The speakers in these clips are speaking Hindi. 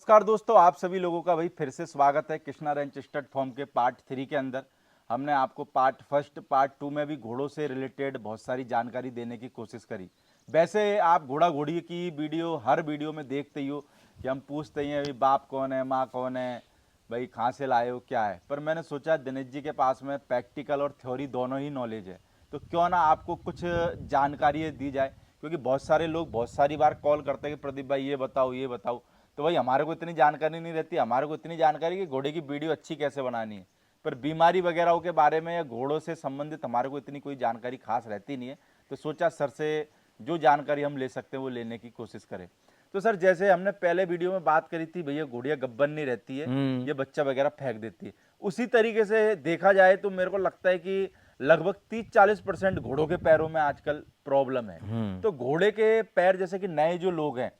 नमस्कार दोस्तों, आप सभी लोगों का भाई फिर से स्वागत है कृष्णा रेंच स्टड फॉर्म के पार्ट 3 के अंदर। हमने आपको पार्ट फर्स्ट पार्ट 2 में भी घोड़ों से रिलेटेड बहुत सारी जानकारी देने की कोशिश करी। वैसे आप घोड़ा घोड़ी की वीडियो हर वीडियो में देखते ही हो कि हम पूछते ही हैं भाई बाप कौन है, माँ कौन है, भाई कहाँ से लाए हो, क्या है। पर मैंने सोचा दिनेश जी के पास में प्रैक्टिकल और थ्योरी दोनों ही नॉलेज है, तो क्यों ना आपको कुछ जानकारी दी जाए। क्योंकि बहुत सारे लोग बहुत सारी बार कॉल करते हैं कि प्रदीप भाई ये बताओ ये बताओ, तो भाई हमारे को इतनी जानकारी नहीं रहती। हमारे को इतनी जानकारी कि घोड़े की वीडियो अच्छी कैसे बनानी है, पर बीमारी वगैरह के बारे में या घोड़ों से संबंधित हमारे को इतनी कोई जानकारी खास रहती नहीं है। तो सोचा सर से जो जानकारी हम ले सकते हैं वो लेने की कोशिश करें। तो सर, जैसे हमने पहले वीडियो में बात करी थी, भैया घोड़िया गब्बन नहीं रहती है, ये बच्चा वगैरह फेंक देती है, उसी तरीके से देखा जाए तो मेरे को लगता है कि लगभग 30-40% घोड़ों के पैरों में आजकल प्रॉब्लम है। तो घोड़े के पैर जैसे कि नए जो लोग हैं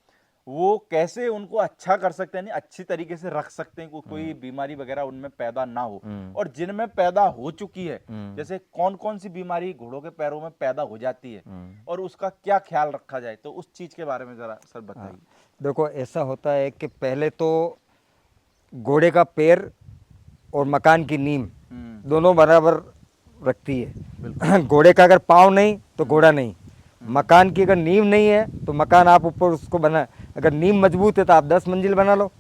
वो कैसे उनको अच्छा कर सकते हैं, अच्छी तरीके से रख सकते हैं, कोई बीमारी वगैरह उनमें पैदा ना हो। और जिनमें पैदा हो चुकी है, जैसे कौन कौन सी बीमारी घोड़ों के पैरों में पैदा हो जाती है और उसका क्या ख्याल रखा जाए, तो उस चीज के बारे में जरा सर बताइए। देखो, ऐसा होता है कि पहले तो घोड़े का पैर और मकान की नींव दोनों बराबर रखती है। घोड़े का अगर पाँव नहीं तो घोड़ा नहीं, मकान की अगर नींव नहीं है तो मकान आप ऊपर उसको बना, अगर नींव मजबूत है तो आप 10 मंजिल बना लो।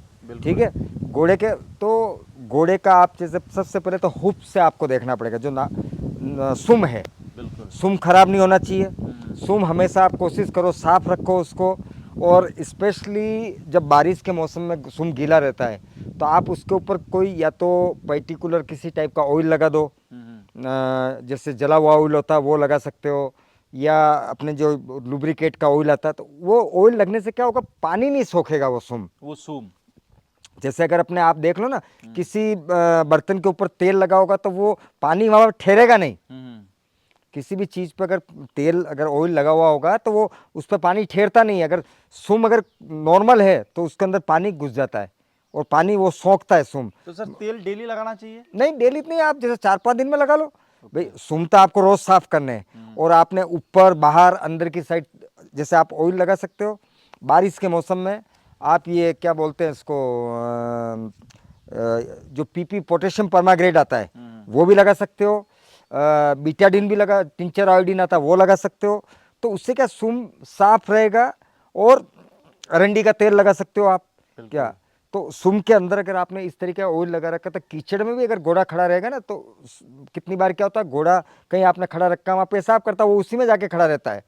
ठीक है। घोड़े के तो घोड़े का आप जैसे सबसे पहले तो हुप से आपको देखना पड़ेगा, जो सुम है, सुम खराब नहीं होना चाहिए। सुम हमेशा आप कोशिश करो साफ रखो उसको, और स्पेशली जब बारिश के मौसम में सुम गीला रहता है तो आप उसके ऊपर कोई या तो पर्टिकुलर किसी टाइप का ऑयल लगा दो, जैसे जला हुआ ऑयल होता है वो लगा सकते हो, या अपने जो लुब्रिकेट का ऑयल आता है तो वो ऑयल लगने से क्या होगा, पानी नहीं सोखेगा वो सुम। जैसे अगर अपने आप देख लो ना, किसी बर्तन के ऊपर तेल लगा होगा तो वो पानी वहाँ पर ठहरेगा नहीं। किसी भी चीज़ पर अगर तेल अगर ऑयल लगा हुआ होगा तो वो उस पर पानी ठहरता नहीं है। अगर सुम अगर नॉर्मल है तो उसके अंदर पानी घुस जाता है और पानी वो सोखता है सुम। तो सर तेल डेली लगाना चाहिए? नहीं, डेली नहीं, आप जैसे 4-5 दिन में लगा लो। भाई सुम तो आपको रोज साफ करने हैं, और आपने ऊपर बाहर अंदर की साइड जैसे आप ऑयल लगा सकते हो। बारिश के मौसम में आप ये क्या बोलते हैं इसको, जो पीपी पोटेशियम परमाग्रेट आता है वो भी लगा सकते हो। बीटाडिन भी लगा, टिंचर आयोडीन आता है वो लगा सकते हो। तो उससे क्या सुम साफ रहेगा। और अरंडी का तेल लगा सकते हो आप। क्या तो सुम के अंदर अगर आपने इस तरीके का ऑयल लगा रखा तो कीचड़ में भी अगर घोड़ा खड़ा रहेगा ना, तो कितनी बार क्या होता है, घोड़ा कहीं आपने खड़ा रखा वहाँ पेशाब करता है, वो उसी में जाके खड़ा रहता है।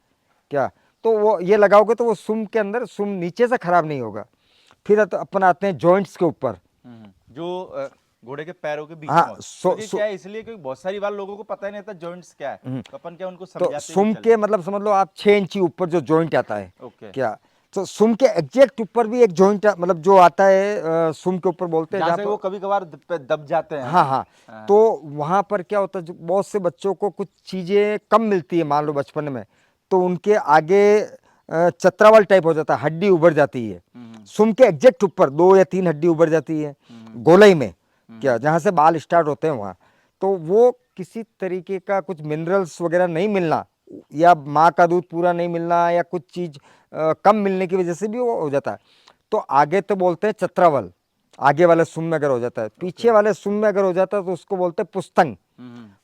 क्या तो वो ये लगाओगे तो वो सुम के अंदर सुम नीचे से खराब नहीं होगा। फिर अपन आते हैं जॉइंट्स के ऊपर, जो घोड़े के पैरों के बीच हाँ। में क्योंकि क्या है, इसलिए क्योंकि बहुत सारी बार लोगों को पता ही नहीं रहता जॉइंट्स क्या है, तो अपन क्या उनको तो समझाते सुम भी के चले। मतलब समझ लो आप 6 इंची ऊपर जो जॉइंट आता है। ओके। क्या तो सुम के एग्जैक्ट ऊपर भी एक जॉइंट मतलब जो आता है, सुम के ऊपर बोलते हैं जहाँ जहाँ से पर, वो कभी कभार दब जाते हैं, है हाँ ना? हाँ। हाँ। तो वहाँ पर क्या होता है, जो बहुत से बच्चों को कुछ चीज़ें कम मिलती है मान लो बचपन में, तो उनके आगे चतरावल टाइप हो जाता है, हड्डी उभर जाती है। सुम के एग्जैक्ट ऊपर 2 या 3 हड्डी उभर जाती है गोलाई में, क्या जहाँ से बाल स्टार्ट होते हैं वहाँ। तो वो किसी तरीके का कुछ मिनरल्स वगैरह नहीं मिलना, या माँ का दूध पूरा नहीं मिलना, या कुछ चीज़ कम मिलने की वजह से भी वो हो जाता है। तो आगे तो बोलते हैं चतरावल, आगे वाले सुम में अगर हो जाता है। पीछे वाले सुम में अगर हो जाता है तो उसको बोलते हैं पुस्तंग।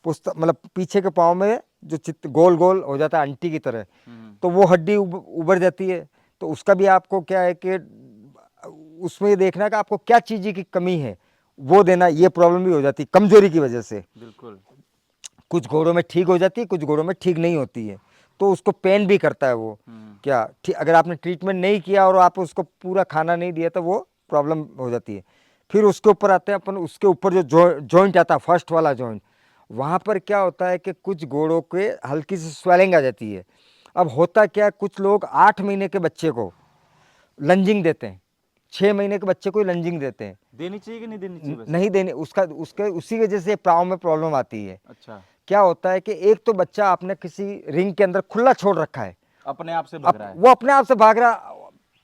पुस्तक मतलब पीछे के पाँव में जो चित्त गोल गोल हो जाता है अंटी की तरह, तो वो हड्डी उभर जाती है। तो उसका भी आपको क्या है कि उसमें ये देखना है कि आपको क्या चीज़ की कमी है वो देना। ये प्रॉब्लम भी हो जाती है कमजोरी की वजह से। बिल्कुल। कुछ घोड़ों में ठीक हो जाती है, कुछ घोड़ों में ठीक नहीं होती है, तो उसको पेन भी करता है वो। क्या अगर आपने ट्रीटमेंट नहीं किया और आप उसको पूरा खाना नहीं दिया तो वो प्रॉब्लम हो जाती है। फिर उसके ऊपर आते हैं अपन, उसके ऊपर जो जॉइंट आता है फर्स्ट वाला जॉइंट, वहाँ पर क्या होता है कि कुछ घोड़ों के हल्की सी स्वेलिंग आ जाती है। अब होता क्या है, कुछ लोग 8 महीने के बच्चे को लंजिंग देते हैं, 6 महीने के बच्चे को लंजिंग देते हैं। देनी चाहिए कि नहीं देनी चाहिए वैसे? नहीं देने, उसका उसके उसी वजह से पाँव में प्रॉब्लम आती है। अच्छा। क्या होता है कि एक तो बच्चा आपने किसी रिंग के अंदर खुला छोड़ रखा है, अपने आप से भग रहा है। वो अपने आप से भाग रहा,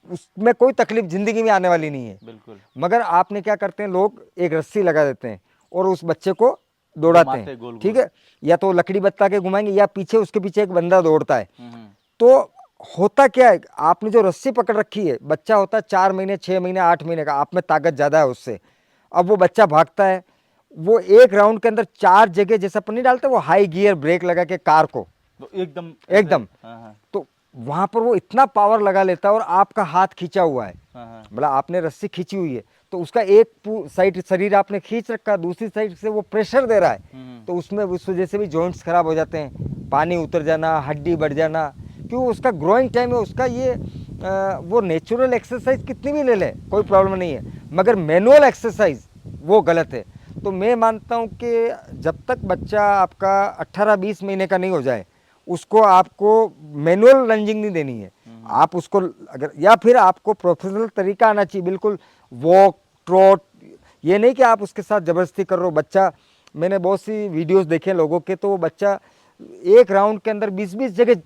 उसमें कोई तकलीफ जिंदगी में आने वाली नहीं है। बिल्कुल। मगर आपने क्या करते हैं, लोग एक रस्सी लगा देते हैं और उस बच्चे को दौड़ाते घुमाते हैं। गोल ठीक गोल। है, या तो लकड़ी बत्ता के घुमाएंगे या पीछे उसके पीछे एक बंदा दौड़ता है। तो होता क्या है, आपने जो रस्सी पकड़ रखी है, बच्चा होता है 4 महीने 6 महीने 8 महीने का, आप में ताकत ज़्यादा है उससे। अब वो बच्चा भागता है, वो एक राउंड के अंदर 4 जगह, जैसा अपन नहीं डालते वो हाई गियर ब्रेक लगा के कार को, तो एकदम ऐसे- एकदम, हाँ हाँ तो वहां पर वो इतना पावर लगा लेता है, और आपका हाथ खींचा हुआ है, हाँ हाँ। मतलब आपने रस्सी खींची हुई है, तो उसका एक साइड शरीर आपने खींच रखा, दूसरी साइड से वो प्रेशर दे रहा है, तो उसमें उस वजह से भी जॉइंट्स खराब हो जाते हैं, पानी उतर जाना, हड्डी बढ़ जाना, क्यों उसका ग्रोइंग टाइम है उसका, ये वो नेचुरल एक्सरसाइज कितनी भी ले ले कोई प्रॉब्लम नहीं है, मगर मैनुअल एक्सरसाइज वो गलत है। तो मैं मानता हूँ कि जब तक बच्चा आपका 18-20 महीने का नहीं हो जाए, उसको आपको मैनुअल लंजिंग नहीं देनी है। आप उसको अगर, या फिर आपको प्रोफेशनल तरीका आना चाहिए, बिल्कुल वॉक ट्रॉट, ये नहीं कि आप उसके साथ ज़बरदस्ती कर रहे हो। बच्चा, मैंने बहुत सी वीडियोस देखे लोगों के, तो वो बच्चा एक राउंड के अंदर 20-20 जगह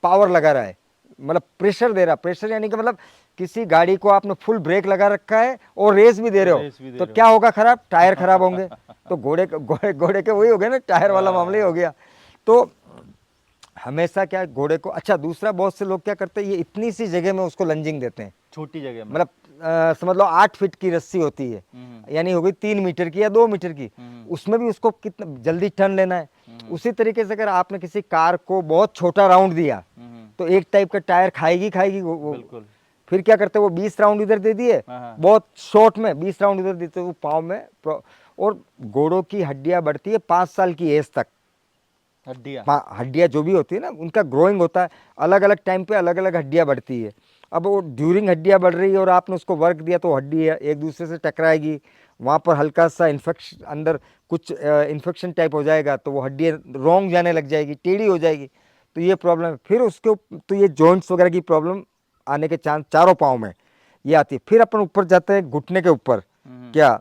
पावर लगा रहा है, मतलब प्रेशर दे रहा, प्रेशर यानी कि मतलब किसी गाड़ी को आपने फुल ब्रेक लगा रखा है और रेस भी दे रहे रेस भी हो, दे तो रहे हो। क्या होगा, खराब टायर खराब होंगे। तो घोड़े के वही हो गए ना, टायर वाला मामला ही हो गया। तो हमेशा क्या है, घोड़े को, अच्छा दूसरा बहुत से लोग क्या करते हैं, ये इतनी सी जगह में उसको लंजिंग देते हैं, छोटी जगह में। मतलब समझ लो 8 फीट की रस्सी होती है, यानी हो गई 3 मीटर की या 2 मीटर की, उसमें भी उसको कितना जल्दी टर्न लेना है। उसी तरीके से अगर आपने किसी कार को बहुत छोटा राउंड दिया, तो एक टाइप का टायर खाएगी खाएगी वो। बिल्कुल। फिर क्या करते हैं, वो 20 राउंड इधर दे दिए, हाँ, हाँ। बहुत शॉर्ट में 20 राउंड इधर देते, वो पाँव में और घोड़ों की हड्डियां बढ़ती है 5 साल की एज तक। हड्डियाँ। हड्डियां जो भी होती है ना, उनका ग्रोइंग होता है, अलग अलग टाइम पे अलग अलग हड्डियां बढ़ती है। अब वो ड्यूरिंग हड्डियां बढ़ रही है और आपने उसको वर्क दिया, तो हड्डी एक दूसरे से टकराएगी, वहाँ पर हल्का सा इन्फेक्शन, अंदर कुछ इन्फेक्शन टाइप हो जाएगा, तो वो हड्डी रॉन्ग जाने लग जाएगी, टेढ़ी हो जाएगी, तो ये प्रॉब्लम है। फिर उसके तो ये जॉइंट्स वगैरह की प्रॉब्लम आने के चांस चारों पाँव में ये आती है। फिर अपन ऊपर जाते हैं घुटने के ऊपर, क्या,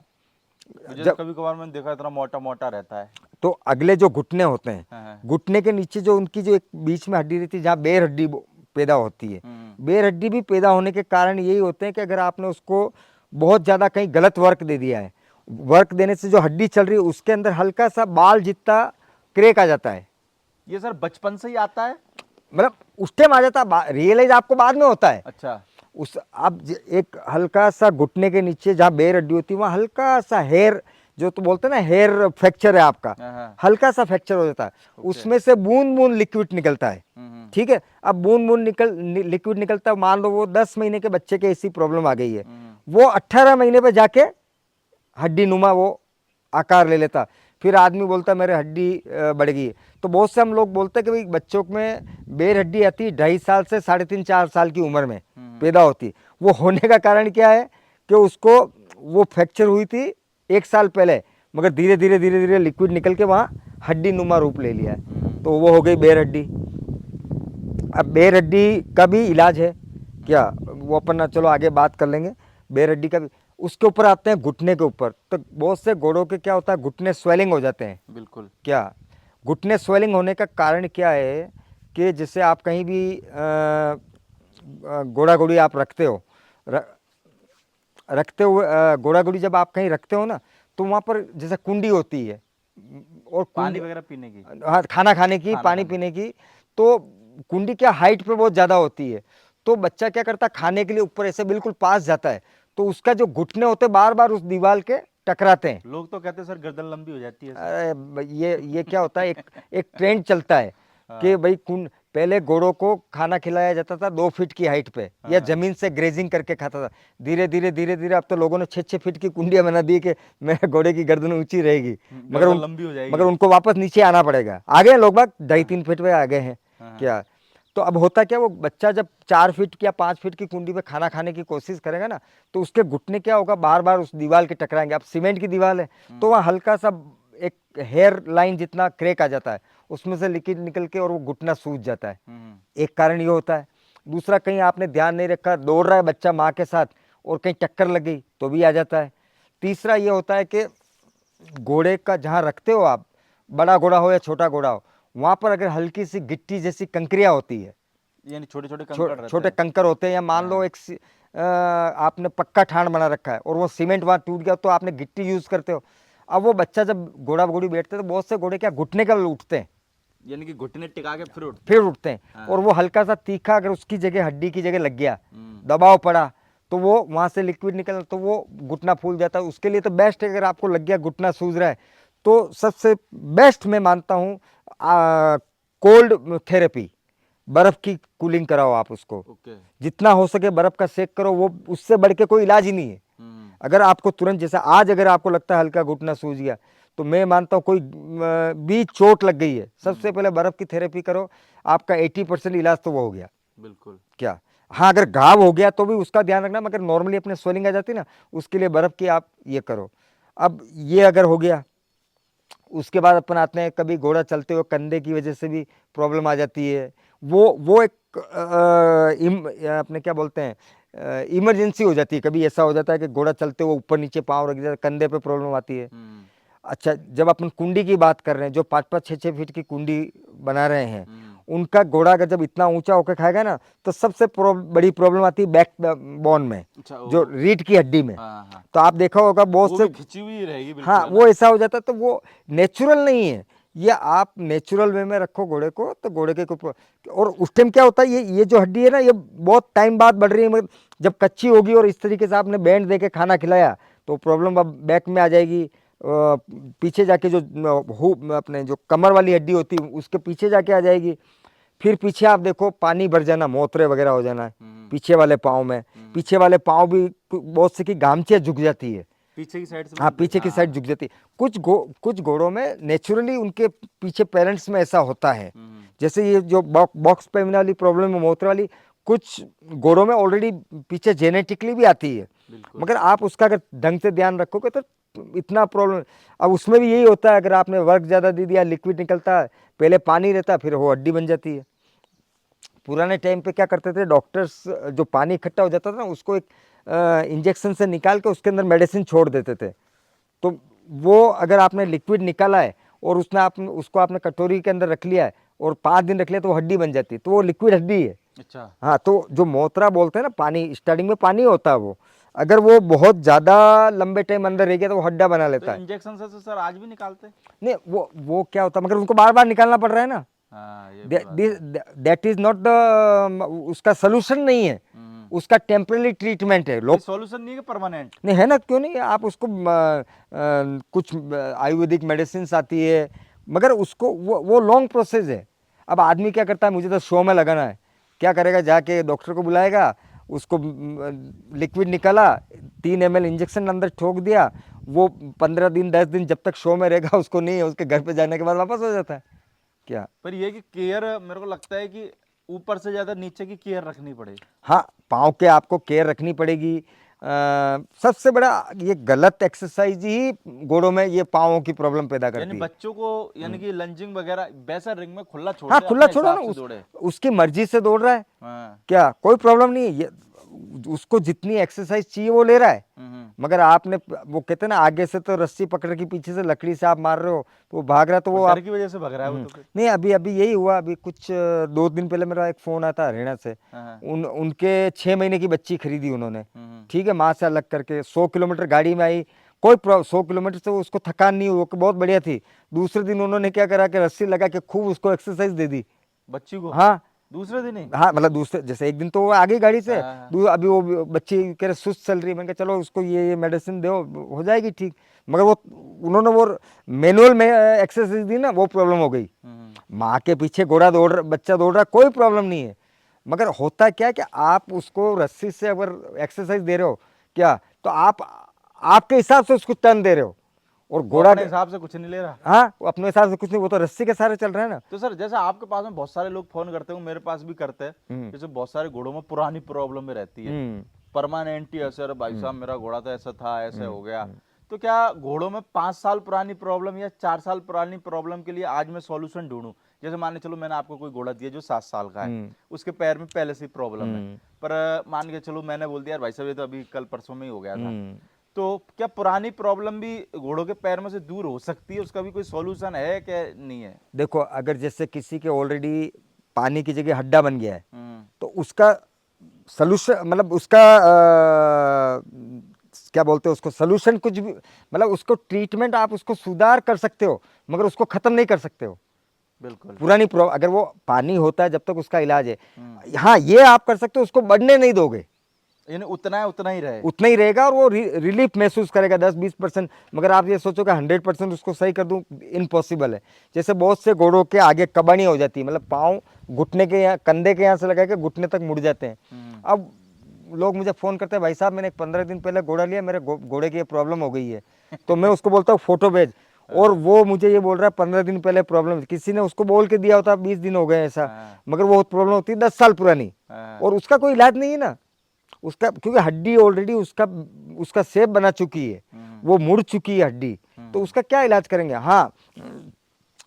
जैसे जब कभी कभार मैंने देखा इतना मोटा मोटा रहता है। तो अगले जो घुटने होते हैं, हाँ, हाँ। घुटने के नीचे जो उनकी जो एक बीच में हड्डी रहती है, जहाँ बेर हड्डी पैदा होती है, बेर हड्डी भी पैदा होने के कारण यही होते हैं कि अगर आपने उसको बहुत ज़्यादा कहीं गलत वर्क दे दिया है, वर्क देने से जो हड्डी चल रही है उसके अंदर हल्का सा बाल जितना क्रैक आ जाता है, ये सर बचपन से ही आता है? मतलब उस टाइम आ जाता है, रियलाइज आपको बाद में होता है। अच्छा। उस आप एक हल्का सा घुटने के नीचे जहाँ बेर हड्डी होती है, वहाँ हल्का सा हेयर, जो तो बोलते हैं ना हेयर फ्रैक्चर है आपका, हाँ, हाँ। हल्का सा फ्रैक्चर हो जाता है, उसमें से बूंद बूंद लिक्विड निकलता है। ठीक है, अब बूंद बूंद लिक्विड निकलता है, मान लो वो 10 महीने के बच्चे के ऐसी प्रॉब्लम आ गई है, वो 18 महीने पे जाके हड्डी नुमा वो आकार ले लेता, फिर आदमी बोलता मेरे हड्डी बढ़ गई है। तो बहुत से हम लोग बोलते हैं कि भाई बच्चों में बेर हड्डी आती है 2.5 साल से 3.5-4 साल की उम्र में पैदा होती है। वो होने का कारण क्या है कि उसको वो फ्रैक्चर हुई थी 1 साल पहले, मगर धीरे धीरे लिक्विड निकल के वहाँ हड्डी नुमा रूप ले लिया है, तो वो हो गई बेर हड्डी। अब बेर हड्डी का भी इलाज है क्या, वो अपन चलो आगे बात कर लेंगे बेर हड्डी का भी। उसके ऊपर आते हैं घुटने के ऊपर, तो बहुत से घोड़ों के क्या होता है, घुटने स्वेलिंग हो जाते हैं। बिल्कुल। क्या घुटने स्वेलिंग होने का कारण क्या है कि जैसे आप कहीं भी घोड़ा घोड़ी आप रखते हो, रखते हुए घोड़ा घोड़ी जब आप कहीं रखते हो ना, तो वहाँ पर जैसे कुंडी होती है, और पानी कुंडी, वगैरह पीने की। हाँ खाना खाने की, खाना पानी खाने पीने की, तो कुंडी क्या हाइट पे बहुत ज़्यादा होती है, तो बच्चा क्या करता है, खाने के लिए ऊपर ऐसे बिल्कुल पास जाता है, तो उसका जो घुटने होते हैं बार बार उस दीवार के टकराते हैं। लोग तो कहते हैं सर गर्दन लंबी हो जाती है। अरे ये क्या होता है, एक ट्रेंड चलता है कि भाई पहले घोड़ों को खाना खिलाया जाता था 2 फीट की हाइट पे, या जमीन से ग्रेजिंग करके खाता था। धीरे धीरे अब तो लोगों ने 6-6 फीट की कुंडियां बना दी कि मेरे घोड़े की गर्दन ऊंची रहेगी, गर्दन लंबी हो जाएगी। मगर उनको वापस नीचे आना पड़ेगा। आ गए लोग बाग 2.5-3 फीट पे आ गए हैं क्या। तो अब होता क्या, वो बच्चा जब 4 फीट या 5 फीट की कुंडी पे खाना खाने की कोशिश करेगा ना, तो उसके घुटने क्या होगा, बार बार उस दीवार के टकराएंगे। अब सीमेंट की दीवार है, तो वहाँ हल्का सा एक हेयर लाइन जितना क्रैक आ जाता है, उसमें से लिक्विड निकल के और वो घुटना सूज जाता है। एक कारण ये होता है। दूसरा, कहीं आपने ध्यान नहीं रखा, दौड़ रहा है बच्चा माँ के साथ और कहीं टक्कर लग गई तो भी आ जाता है। तीसरा ये होता है कि घोड़े का जहाँ रखते हो आप, बड़ा घोड़ा हो या छोटा घोड़ा हो, वहाँ पर अगर हल्की सी गिट्टी जैसी कंकरियाँ होती है, यानी छोटे छोटे कंकड़ रहते छोटे हैं। कंकर होते हैं, या मान लो एक आपने पक्का ठाण बना रखा है और वो सीमेंट वहाँ टूट गया, तो आपने गिट्टी यूज़ करते हो। अब वो बच्चा जब घोड़ा घोड़ी बैठते हैं, तो बहुत से घोड़े क्या घुटने का बल उठते हैं, यानी कि घुटने टिका के फिर फिर उठते हैं। हाँ। और वो हल्का सा तीखा अगर उसकी जगह हड्डी की जगह लग गया, हम्म, दबाव पड़ा, तो वो वहाँ से लिक्विड निकल तो वो घुटना फूल जाता है। उसके लिए तो बेस्ट है, अगर आपको लग गया घुटना सूज रहा है तो सबसे बेस्ट मैं मानता हूँ कोल्ड थेरेपी, बर्फ़ की कूलिंग कराओ आप उसको, ओके। जितना हो सके बर्फ़ का सेक करो, वो उससे बढ़ के कोई इलाज ही नहीं है। अगर आपको तुरंत, जैसे आज अगर आपको लगता है हल्का घुटना सूज गया, तो मैं मानता हूँ कोई भी चोट लग गई है, सबसे पहले बर्फ़ की थेरेपी करो, आपका 80% इलाज तो वो हो गया। बिल्कुल। क्या, हाँ अगर घाव हो गया तो भी उसका ध्यान रखना, मगर नॉर्मली अपने स्वेलिंग आ जाती है ना, उसके लिए बर्फ़ की आप ये करो। अब ये अगर हो गया, उसके बाद अपन आते हैं, कभी घोड़ा चलते हुए कंधे की वजह से भी प्रॉब्लम आ जाती है। वो एक अपने क्या बोलते हैं, इमरजेंसी हो जाती है। कभी ऐसा हो जाता है कि घोड़ा चलते हुए ऊपर नीचे पाँव रख जाता है, कंधे पे प्रॉब्लम आती है। अच्छा, जब अपन कुंडी की बात कर रहे हैं, जो 5-5, 6-6 फीट की कुंडी बना रहे हैं, उनका घोड़ा अगर जब इतना ऊंचा होकर खाएगा ना, तो सबसे बड़ी प्रॉब्लम आती है बैक बोन में, अच्छा, जो रीढ़ की हड्डी में। हाँ हाँ, तो आप देखा होगा बहुत वो से, भी खिंची हुई रहेगी बिल्कुल, हाँ है ना? वो ऐसा हो जाता है, तो वो नेचुरल नहीं है। ये आप नेचुरल वे में रखो घोड़े को, तो घोड़े के और उस टाइम क्या होता है, ये जो हड्डी है ना, ये बहुत टाइम बाद बढ़ रही है, मगर जब कच्ची होगी और इस तरीके से आपने बैंड दे के खाना खिलाया, तो प्रॉब्लम अब बैक में आ जाएगी। पीछे जाके जो अपने जो कमर वाली हड्डी होती है, उसके पीछे जाके आ जाएगी। फिर पीछे आप देखो पानी भर जाना, मोतरे वगैरह हो जाना है पीछे वाले पाँव में। पीछे वाले पाँव भी बहुत से की गामचियाँ झुक जाती है, पीछे की साइड से हाँ पीछे की साइड हाँ। झुक जाती है। कुछ घोड़ों में नेचुरली उनके पीछे पेरेंट्स में ऐसा होता है। जैसे ये जो बॉक्स पेन वाली प्रॉब्लम है, मोत्र वाली, कुछ घोड़ों में ऑलरेडी पीछे जेनेटिकली भी आती है, बिल्कुल। मगर आप उसका अगर ढंग से ध्यान रखोगे तो इतना प्रॉब्लम। अब उसमें भी यही होता है, अगर आपने वर्क ज़्यादा दे दिया, लिक्विड निकलता है, पहले पानी रहता है, फिर वो हड्डी बन जाती है। पुराने टाइम पे क्या करते थे डॉक्टर्स, जो पानी इकट्ठा हो जाता था ना, उसको एक इंजेक्शन से निकाल के उसके अंदर मेडिसिन छोड़ देते थे। तो वो अगर आपने लिक्विड निकाला है और उसने उसको आपने कटोरी के अंदर रख लिया है और 5 दिन रख लिया, तो वो हड्डी बन जाती है, तो वो लिक्विड हड्डी है। अच्छा। हाँ, तो जो मोतरा बोलते हैं ना, पानी स्टार्टिंग में पानी होता है, वो अगर वो बहुत ज़्यादा लंबे टाइम अंदर रह गया तो वो हड्डा बना तो लेता है। इंजेक्शन से तो सर आज भी निकालते? नहीं, वो क्या होता है, मगर उनको बार बार निकालना पड़ रहा है ना। हाँ, ये भी बात है। दैट इज नॉट द, उसका सोल्यूशन नहीं है, उसका टेम्पररी ट्रीटमेंट है। ये लोग सॉल्यूशन नहीं है कि परमानेंट? नहीं है ना, क्यों नहीं, आप उसको कुछ आयुर्वेदिक मेडिसिन आती है, मगर उसको वो लॉन्ग प्रोसेस है। अब आदमी क्या करता है, मुझे तो शो में लगाना है, क्या करेगा, जाके डॉक्टर को बुलाएगा, उसको लिक्विड निकाला, 3 ml इंजेक्शन अंदर ठोक दिया, वो 15 दिन 10 दिन जब तक शो में रहेगा, उसको नहीं है, उसके घर पे जाने के बाद वापस हो जाता है। क्या, पर ये कि केयर मेरे को लगता है कि ऊपर से ज्यादा नीचे की केयर रखनी पड़ेगी। हाँ पाँव के आपको केयर रखनी पड़ेगी। सबसे बड़ा ये गलत एक्सरसाइज ही घोड़ों में ये पाँवों की प्रॉब्लम पैदा यानी करती है। बच्चों को, यानी कि लंजिंग वगैरह वैसा रिंग में खुला छोड़ हाँ दे, खुला अपने छोड़ो ना, हिसाब से दौड़े। उसकी मर्जी से दौड़ रहा है, हाँ। क्या कोई प्रॉब्लम नहीं है, ये उसको जितनी एक्सरसाइज चाहिए वो ले रहा है। मगर आपने, वो कहते हैं ना, आगे से तो रस्सी पकड़ के पीछे से लकड़ी से आप मार रहे हो तो वो भाग रहा है, तो वो डर आप की वजह से भग रहा है वो तो फिर। नहीं। अभी अभी यही हुआ, अभी कुछ 2 दिन पहले मेरा एक फ़ोन आता हरियाणा से, हाँ। उनके 6 महीने की बच्ची खरीदी उन्होंने, ठीक है, माँ से अलग करके 100 किलोमीटर गाड़ी में आई, कोई 100 किलोमीटर से उसको थकान नहीं हुई, वो बहुत बढ़िया थी। दूसरे दिन उन्होंने क्या करा कि रस्सी लगा के खूब उसको एक्सरसाइज दे दी। बच्ची को हाँ दूसरे दिन ही? हाँ, मतलब दूसरे, जैसे एक दिन तो वो आ गई गाड़ी से, हाँ। अभी वो बच्ची कह रहे सुस्त चल रही है, मैंने कहा चलो उसको ये मेडिसिन दो, हो जाएगी ठीक। मगर वो उन्होंने वो मैनुअल में एक्सरसाइज दी ना, वो प्रॉब्लम हो गई। माँ के पीछे घोड़ा दौड़ रहा, बच्चा दौड़ रहा, कोई प्रॉब्लम नहीं है, मगर होता क्या है कि आप उसको रस्सी से अगर एक्सरसाइज दे रहे हो क्या, तो आप आपके हिसाब से उसको टर्न दे रहे हो, और वो घोड़ा अपने हिसाब से कुछ नहीं ले रहा। हाँ वो अपने हिसाब से कुछ नहीं, वो तो रस्सी के सहारे चल रहा है ना। तो सर जैसे आपके पास में बहुत सारे लोग फोन करते हैं, मेरे पास भी करते हैं, जैसे बहुत सारे घोड़ों में पुरानी प्रॉब्लम में रहती है, परमानेंट ही असर, भाई साहब मेरा घोड़ा तो ऐसा था, ऐसे हो गया। तो क्या घोड़ों में 5 साल पुरानी प्रॉब्लम या 4 साल पुरानी प्रॉब्लम के लिए आज मैं सॉल्यूशन ढूंढूं? जैसे मान के चलो मैंने आपको कोई घोड़ा दिया जो 7 साल का है, उसके पैर में पहले से प्रॉब्लम है, पर मान के चलो मैंने बोल दिया यार भाई साहब ये तो अभी कल परसों में ही हो गया था, तो क्या पुरानी प्रॉब्लम भी घोड़ों के पैर में से दूर हो सकती है? उसका भी कोई सॉल्यूशन है क्या, नहीं है? देखो, अगर जैसे किसी के ऑलरेडी पानी की जगह हड्डा बन गया है, तो उसका सलूशन, मतलब उसका क्या बोलते हैं उसको, सलूशन कुछ भी, मतलब उसको ट्रीटमेंट आप उसको सुधार कर सकते हो, मगर उसको खत्म नहीं कर सकते हो। बिल्कुल। पुरानी अगर वो पानी होता है जब तक उसका इलाज है। हाँ, ये आप कर सकते हो, उसको बढ़ने नहीं दोगे, यानी उतना है उतना ही रहे। उतना ही रहेगा और वो रिलीफ महसूस करेगा 10-20%। मगर आप ये सोचो कि 100% उसको सही कर दूं, इम्पॉसिबल है। जैसे बहुत से घोड़ों के आगे कबानी हो जाती है, मतलब पाँव घुटने के यहाँ, कंधे के यहाँ से लगा के घुटने तक मुड़ जाते हैं। अब लोग मुझे फ़ोन करते हैं, भाई साहब मैंने 15 दिन पहले घोड़ा लिया, मेरे घोड़े की ये प्रॉब्लम हो गई है। तो मैं उसको बोलता हूँ फ़ोटो भेज, और वो मुझे ये बोल रहा है 15 दिन पहले प्रॉब्लम, किसी ने उसको बोल के दिया होता 20 दिन हो गए ऐसा, मगर वो प्रॉब्लम होती है 10 साल पुरानी, और उसका कोई इलाज नहीं है ना उसका, क्योंकि हड्डी ऑलरेडी उसका उसका शेप बना चुकी है, वो मुड़ चुकी है हड्डी, तो उसका क्या इलाज करेंगे। हाँ,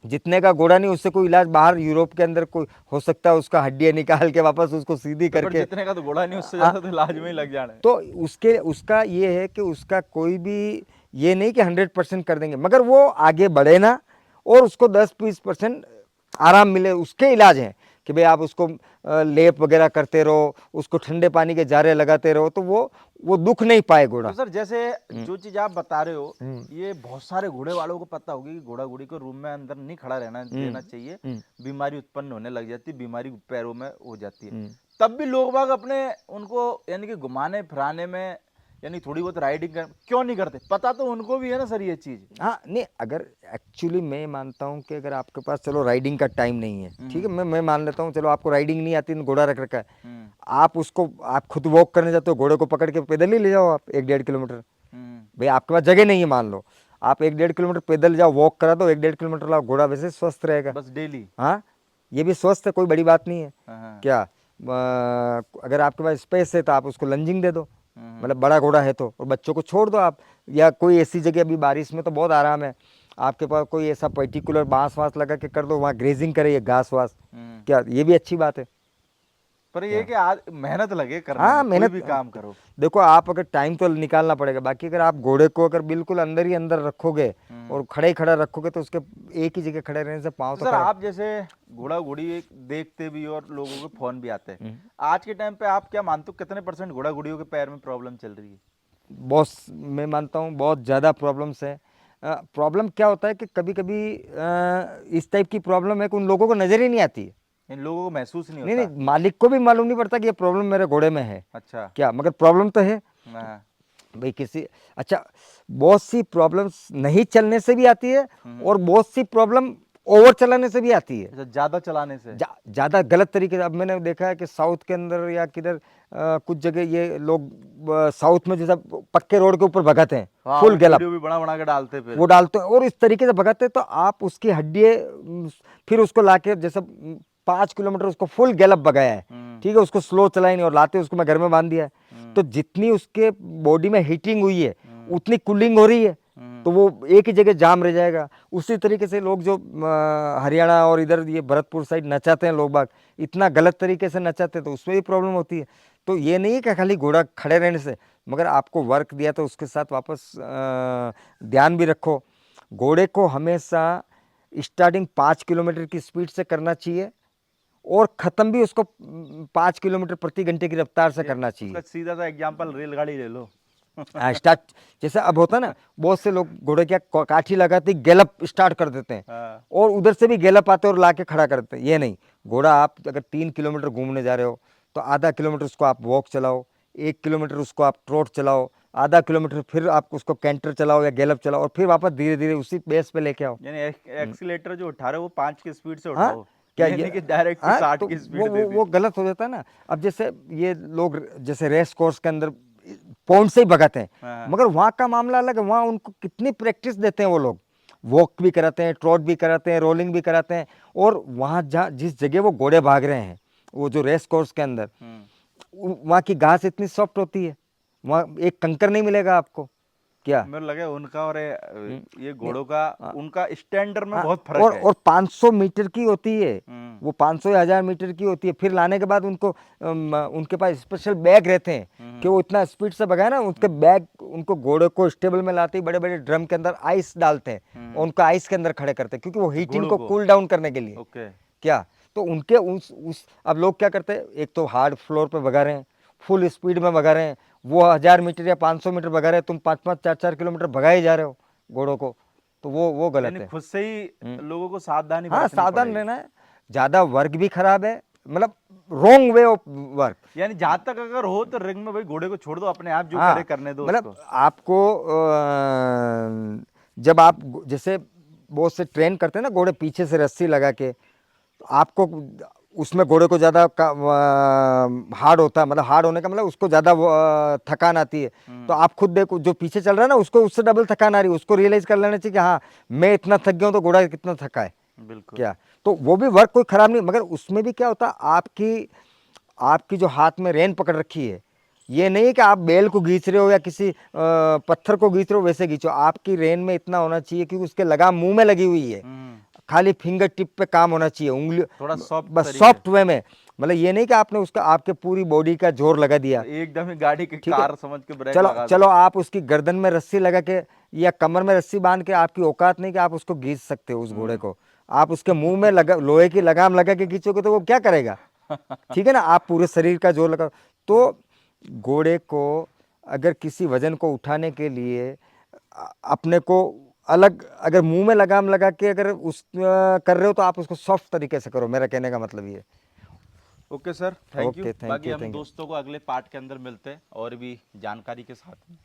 जितने का घोड़ा नहीं उससे कोई इलाज बाहर यूरोप के अंदर कोई हो सकता है, उसका हड्डियां निकाल के वापस उसको सीधी पर करके। जितने का तो घोड़ा नहीं, उससे ज्यादा तो इलाज में ही लग जाना है। तो उसका ये है कि उसका कोई भी ये नहीं कि 100% कर देंगे, मगर वो आगे बढ़े ना, और उसको 10-20% आराम मिले, उसके इलाज हैं कि भाई आप उसको लेप वगैरह करते रहो, उसको ठंडे पानी के जारे लगाते रहो, तो वो दुख नहीं पाए घोड़ा। तो सर जैसे जो चीज आप बता रहे हो, ये बहुत सारे घोड़े वालों को पता होगी कि घोड़ा घोड़ी को रूम में अंदर नहीं खड़ा रहना देना चाहिए, बीमारी उत्पन्न होने लग जाती है, बीमारी पैरों में हो जाती है। तब भी लोग बाग अपने उनको यानी कि घुमाने फिराने में, यानी थोड़ी बहुत राइडिंग कर क्यों नहीं करते? पता तो उनको भी है ना सर ये चीज। हाँ नहीं, अगर एक्चुअली मैं मानता हूँ कि अगर आपके पास चलो राइडिंग का टाइम नहीं है, ठीक है, मैं मान लेता हूँ, चलो आपको राइडिंग नहीं आती, घोड़ा रख रखा है, आप खुद वॉक करने जाते हो, घोड़े को पकड़ के पैदल ही ले जाओ आप 1-1.5 किलोमीटर। भाई आपके पास जगह नहीं है, मान लो आप 1-1.5 किलोमीटर पैदल जाओ, वॉक करा दो 1-1.5 किलोमीटर लाओ, घोड़ा वैसे स्वस्थ रहेगा बस डेली। हाँ, ये भी स्वस्थ है, कोई बड़ी बात नहीं है। हाँ। क्या अगर आपके पास स्पेस है तो आप उसको लंजिंग दे दो, मतलब बड़ा घोड़ा है तो, और बच्चों को छोड़ दो आप, या कोई ऐसी जगह, अभी बारिश में तो बहुत आराम है, आपके पास कोई ऐसा पर्टिकुलर बांस वास लगा के कर दो, वहाँ ग्रेजिंग करे, ये घास वास, क्या ये भी अच्छी बात है। पर ये कि आज मेहनत लगे करने हाँ, में, कोई मेहनत भी काम करो। देखो, आप अगर टाइम तो निकालना पड़ेगा, बाकी अगर आप घोड़े को अगर बिल्कुल अंदर ही अंदर रखोगे और खड़े ही खड़ा रखोगे, तो उसके एक ही जगह खड़े रहने से पाँव तो तो सर खड़े। आप जैसे घोड़ा घोड़ी एक देखते भी हो और लोगों के फोन भी आते हैं, आज के टाइम पे आप क्या मानते हो कितने % घोड़ा घोड़ियों के पैर में प्रॉब्लम चल रही है? बहुत, मैं मानता हूँ बहुत ज़्यादा प्रॉब्लम्स है। प्रॉब्लम क्या होता है कि कभी कभी इस टाइप की प्रॉब्लम है कि उन लोगों को नज़र ही नहीं आती है। इन लोगों को महसूस नहीं नहीं होता। नहीं, मालिक को भी मालूम नहीं पड़ता कि ये प्रॉब्लम मेरे घोड़े में है, अच्छा। क्या, मगर प्रॉब्लम तो है हाँ। भाई किसी। अच्छा, बहुत सी प्रॉब्लम्स नहीं चलने से भी आती है, और बहुत सी प्रॉब्लम ओवर चलाने से भी आती है, अच्छा, ज्यादा चलाने से। ज़्यादा गलत तरीके से। अब मैंने देखा है कि साउथ के अंदर या किधर कुछ जगह ये लोग साउथ में जैसा पक्के रोड के ऊपर भगाते हैं, हाँ, फुल वो गैलप वीडियो भी बना के डालते फिर। वो डालते हैं, और इस तरीके से भगाते हैं, तो आप उसकी हड्डी फिर उसको लाके जैसे 5 किलोमीटर उसको फुल गैलप भगाया है, ठीक है, उसको स्लो चलाई नहीं, और लाते उसको मैं घर में बांध दिया है, तो जितनी उसके बॉडी में हीटिंग हुई है उतनी कूलिंग हो रही है, तो वो एक ही जगह जाम रह जाएगा। उसी तरीके से लोग जो हरियाणा और इधर ये भरतपुर साइड नचाते हैं, लोग बाग इतना गलत तरीके से नचाते हैं, तो उसमें भी प्रॉब्लम होती है। तो ये नहीं है कि खाली घोड़ा खड़े रहने से, मगर आपको वर्क दिया तो उसके साथ वापस ध्यान भी रखो। घोड़े को हमेशा स्टार्टिंग 5 किलोमीटर की स्पीड से करना चाहिए, और ख़त्म भी उसको 5 किलोमीटर प्रति घंटे की रफ्तार से करना चाहिए। उसका सीधा सा एग्जांपल रेलगाड़ी ले लो। स्टार्ट जैसे अब होता है ना, बहुत से लोग घोड़े क्या काठी लगाते ही गैलप स्टार्ट कर देते हैं, हाँ। और उधर से भी गैलप आते हैं और लाके खड़ा करते हैं। ये नहीं, घोड़ा आप अगर 3 किलोमीटर घूमने जा रहे हो तो आधा किलोमीटर उसको आप वॉक चलाओ, 1 किलोमीटर उसको आप ट्रोट चलाओ, आधा किलोमीटर फिर आप उसको कैंटर चलाओ या गैलप चलाओ, और फिर वापस धीरे धीरे उसी बेस पे लेके आओ। यानी एक्सीलेटर जो उठा रहे हो वो 5 की स्पीड से हाँ, उठाओ, क्या ये ये नहीं कि डायरेक्ट हाँ, 60 तो की स्पीड दे दी। वो गलत हो जाता है ना। अब जैसे ये लोग जैसे रेस कोर्स के अंदर पौंड से ही भगाते हैं, हाँ। मगर वहाँ का मामला अलग है, वहाँ उनको कितनी प्रैक्टिस देते हैं वो लोग, वॉक भी कराते हैं, ट्रॉट भी कराते हैं, रोलिंग भी कराते हैं, और वहाँ जहाँ जिस जगह वो घोड़े भाग रहे हैं, वो जो रेस कोर्स के अंदर, वहाँ की घास इतनी सॉफ्ट होती है, वहाँ एक कंकर नहीं मिलेगा आपको, क्या। मेरे लगे उनका और ये घोड़ों का उनका स्टैंडर्ड में हाँ, बहुत फर्क है। और 500 मीटर की होती है, हम्म। वो 500 या 1000 मीटर की होती है। फिर लाने के बाद उनको उनके पास स्पेशल बैग रहते हैं कि वो इतना स्पीड से भगाए ना, उसके बैग उनको घोड़े को स्टेबल में लाते ही बड़े बड़े ड्रम के अंदर आइस डालते हैं, और उनको आइस के अंदर खड़े करते हैं, क्योंकि वो हीटिंग घोड़ों को को। कूल डाउन करने के लिए, ओके। क्या। तो उनके उस अब लोग क्या करते हैं, एक तो हार्ड फ्लोर पे भगा रहे हैं, फुल स्पीड में भगा रहे हैं, वो 1000 मीटर या 500 मीटर भगा रहे हैं, तुम 5-5 4-4 किलोमीटर भगा ही जा रहे हो घोड़ों को, तो वो गलत यानी है। खुद से ही लोगों को सावधानी हाँ, बरतनी सावधान पड़ेगी। रहना है। ज़्यादा वर्क भी खराब है, मतलब रॉन्ग वे ऑफ वर्क। यानी जहां तक अगर हो तो रिंग में भाई घोड़े को छोड़ दो, अपने आप जो हाँ, करे करने दो मतलब उसको। आपको जब आप जैसे वो से ट्रेन करते हैं ना घोड़े, पीछे से रस्सी लगा के, तो आपको उसमें घोड़े को ज़्यादा हार्ड होता है, मतलब हार्ड होने का मतलब उसको ज़्यादा थकान आती है। तो आप खुद देखो, जो पीछे चल रहा है ना उसको उससे डबल थकान आ रही है, उसको रियलाइज कर लेना चाहिए कि हाँ मैं इतना थक गया हूँ तो घोड़ा कितना थका है। बिल्कुल। क्या, तो वो भी वर्क कोई खराब नहीं, मगर उसमें भी क्या होता है, आपकी आपकी जो हाथ में रेन पकड़ रखी है, ये नहीं है कि आप बेल को खींच रहे हो या किसी पत्थर को खींच रहे हो, वैसे खींचो। आपकी रेन में इतना होना चाहिए कि उसके लगाम मुंह में लगी हुई है, खाली फिंगर टिप पे काम होना चाहिए, उंगली थोड़ा सॉफ्ट बस तरीके। सॉफ्ट वे में। मतलब ये नहीं कि आपने उसका आपके पूरी बॉडी का जोर लगा दिया। एकदम ही गाड़ी की ठीक है, कार समझ के ब्रेक चलो लगा चलो दो। आप उसकी गर्दन में रस्सी लगा के या कमर में रस्सी बांध के, आपकी औकात नहीं कि आप उसको खींच सकते हो उस घोड़े को। आप उसके मुंह में लगा लोहे की लगाम लगा के खींचोगे तो वो क्या करेगा? ठीक है ना, आप पूरे शरीर का जोर लगा। तो घोड़े को अगर किसी वजन को उठाने के लिए अपने को अलग, अगर मुंह में लगाम लगा के अगर कर रहे हो तो आप उसको सॉफ्ट तरीके से करो, मेरा कहने का मतलब ये। Okay sir, thank you. Okay, thank बाकी यू, हम थैंक यू। दोस्तों को अगले पार्ट के अंदर मिलते हैं और भी जानकारी के साथ में।